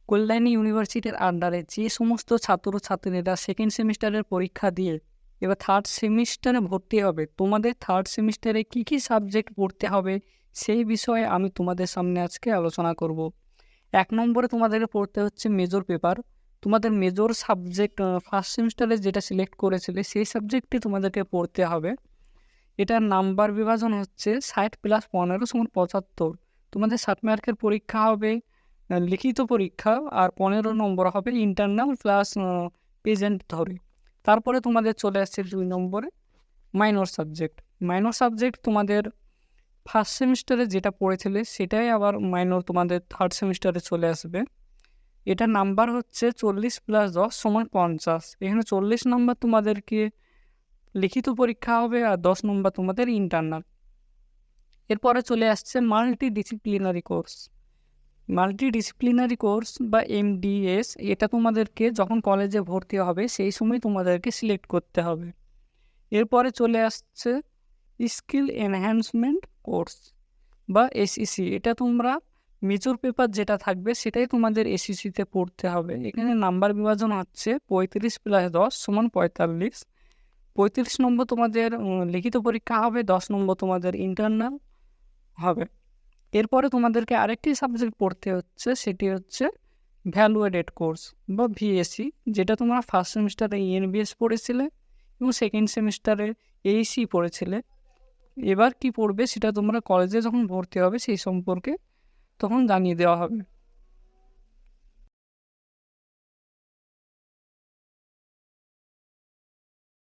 কল্যাণী ইউনিভার্সিটির আন্ডারে যে সমস্ত ছাত্রছাত্রীরা সেকেন্ড সেমিস্টারের পরীক্ষা দিয়ে এবার থার্ড সেমিস্টারে ভর্তি হবে, তোমাদের থার্ড সেমিস্টারে কী কী সাবজেক্ট পড়তে হবে সেই বিষয়ে আমি তোমাদের সামনে আজকে আলোচনা করব। 1 নম্বরে তোমাদেরকে পড়তে হচ্ছে মেজর পেপার। তোমাদের মেজর সাবজেক্ট ফার্স্ট সেমিস্টারে যেটা সিলেক্ট করেছিলে সেই সাবজেক্টটি তোমাদেরকে পড়তে হবে। এটার নাম্বার বিভাজন হচ্ছে 60 + 15 = 75। তোমাদের 60 মার্কের পরীক্ষা হবে লিখিত পরীক্ষা, আর 15 নম্বর হবে ইন্টারনাল প্লাস প্রেজেন্ট ধরে। তারপরে তোমাদের চলে আসছে 2 নম্বরে মাইনর সাবজেক্ট। মাইনর সাবজেক্ট তোমাদের ফার্স্ট সেমিস্টারে যেটা পড়েছিলে সেটাই আবার মাইনর তোমাদের থার্ড সেমিস্টারে চলে আসবে। এটার নাম্বার হচ্ছে 40 + 10 = 50। এখানে 40 নম্বর তোমাদেরকে লিখিত পরীক্ষা হবে আর 10 নম্বর তোমাদের ইন্টারনাল। এরপরে চলে আসছে মাল্টিডিসিপ্লিনারি কোর্স। মাল্টিডিসিপ্লিনারি কোর্স বা MDS, এটা তোমাদেরকে যখন কলেজে ভর্তি হবে সেই সময় তোমাদেরকে সিলেক্ট করতে হবে। এরপরে চলে আসছে স্কিল এনহ্যান্সমেন্ট কোর্স বা SEC। এটা তোমরা মেজর পেপার যেটা থাকবে সেটাই তোমাদের SECতে পড়তে হবে। এখানে নাম্বার বিভাজন হচ্ছে 35 + 10 = 45। 35 নম্বর তোমাদের লিখিত পরীক্ষা হবে, 10 নম্বর তোমাদের ইন্টারনাল হবে। এরপরে তোমাদেরকে আরেকটি সাবজেক্ট পড়তে হচ্ছে, সেটি হচ্ছে ভ্যালুয়েটেড কোর্স বা VSC, যেটা তোমরা ফার্স্ট সেমিস্টারে ENVS পড়েছিলে এবং সেকেন্ড সেমিস্টারে AEC পড়েছিলে। এবার কি পড়বে সেটা তোমরা কলেজে যখন ভর্তি হবে সেই সম্পর্কে তখন জানিয়ে দেওয়া হবে।